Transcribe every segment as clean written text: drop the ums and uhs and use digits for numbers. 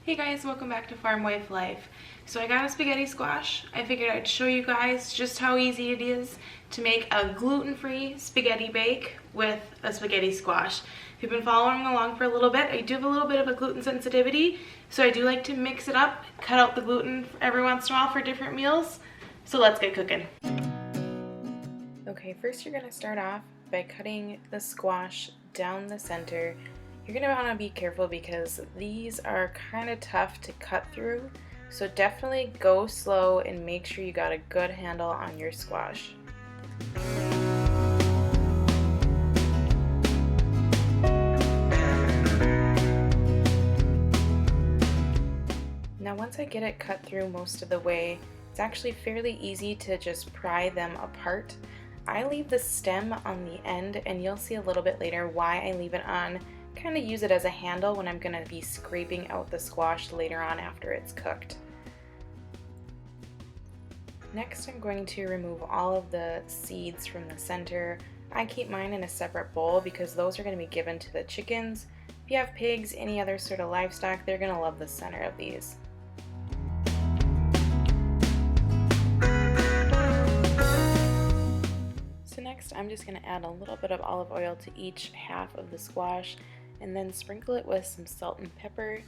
Hey guys, welcome back to Farm Wife Life. So I got a spaghetti squash. I figured I'd show you guys just how easy it is to make a gluten-free spaghetti bake with a spaghetti squash. If you've been following along for a little bit, I do have a little bit of a gluten sensitivity, so I do like to mix it up, cut out the gluten every once in a while for different meals. So let's get cooking. Okay, first you're gonna start off by cutting the squash down the center. You're going to want to be careful because these are kind of tough to cut through, so definitely go slow and make sure you got a good handle on your squash. Now once I get it cut through most of the way, it's actually fairly easy to just pry them apart. I leave the stem on the end, and you'll see a little bit later why I leave it on. Kind of use it as a handle when I'm going to be scraping out the squash later on after it's cooked. Next, I'm going to remove all of the seeds from the center. I keep mine in a separate bowl because those are going to be given to the chickens. If you have pigs, any other sort of livestock, they're going to love the center of these. So next, I'm just going to add a little bit of olive oil to each half of the squash, and then sprinkle it with some salt and pepper.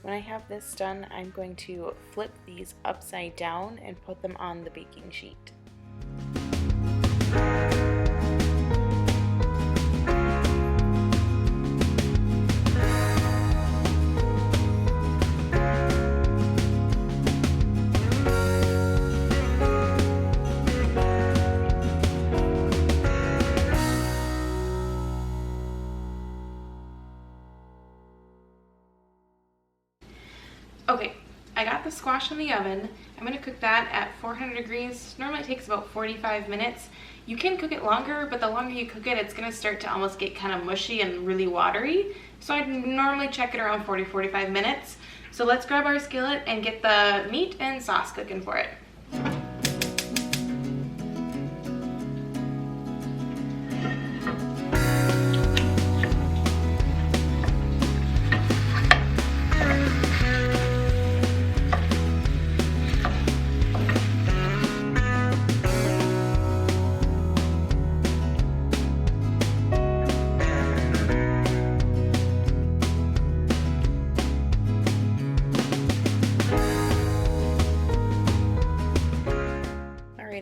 When I have this done, I'm going to flip these upside down and put them on the baking sheet. Okay, I got the squash in the oven. I'm going to cook that at 400 degrees. Normally it takes about 45 minutes. You can cook it longer, but the longer you cook it, it's going to start to almost get kind of mushy and really watery. So I'd normally check it around 40-45 minutes. So let's grab our skillet and get the meat and sauce cooking for it.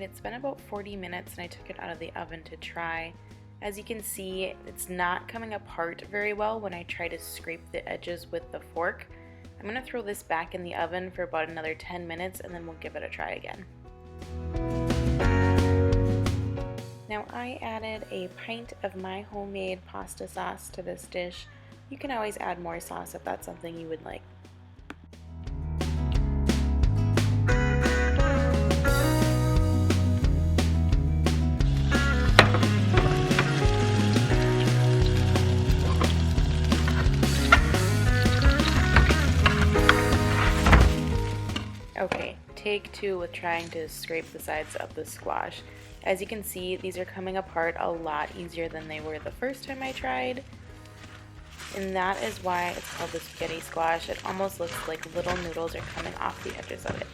It's been about 40 minutes and I took it out of the oven to try. As you can see, it's not coming apart very well when I try to scrape the edges with the fork. I'm going to throw this back in the oven for about another 10 minutes and then we'll give it a try again. Now I added a pint of my homemade pasta sauce to this dish. You can always add more sauce if that's something you would like. Okay, take two with trying to scrape the sides of the squash. As you can see, these are coming apart a lot easier than they were the first time I tried. And that is why it's called the spaghetti squash. It almost looks like little noodles are coming off the edges of it.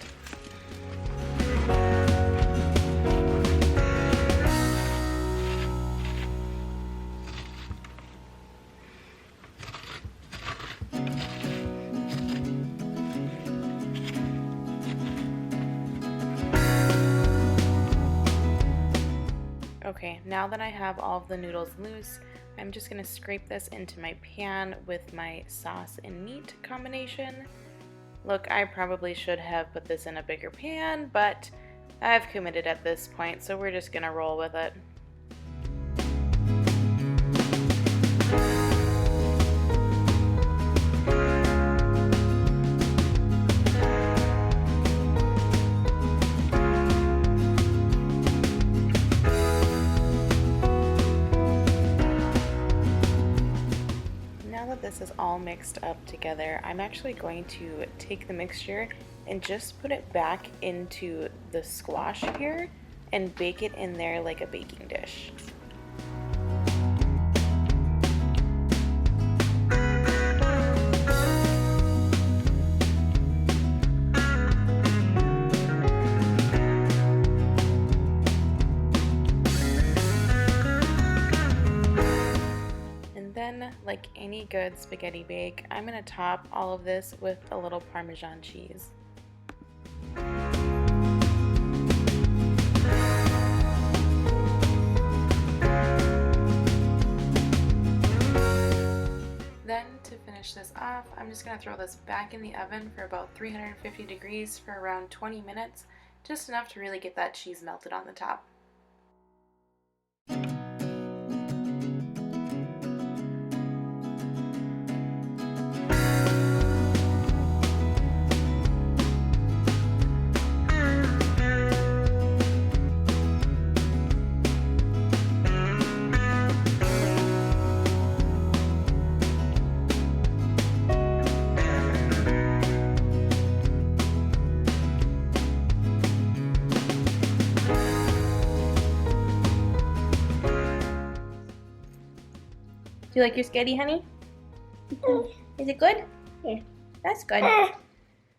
Okay, now that I have all of the noodles loose, I'm just going to scrape this into my pan with my sauce and meat combination. Look, I probably should have put this in a bigger pan, but I've committed at this point, so we're just going to roll with it. This is all mixed up together, I'm actually going to take the mixture and just put it back into the squash here and bake it in there like a baking dish. like any good spaghetti bake, I'm going to top all of this with a little Parmesan cheese. Then to finish this off, I'm just going to throw this back in the oven for about 350 degrees for around 20 minutes, just enough to really get that cheese melted on the top. Do you like your spaghetti, honey? Is it good? Yeah. That's good.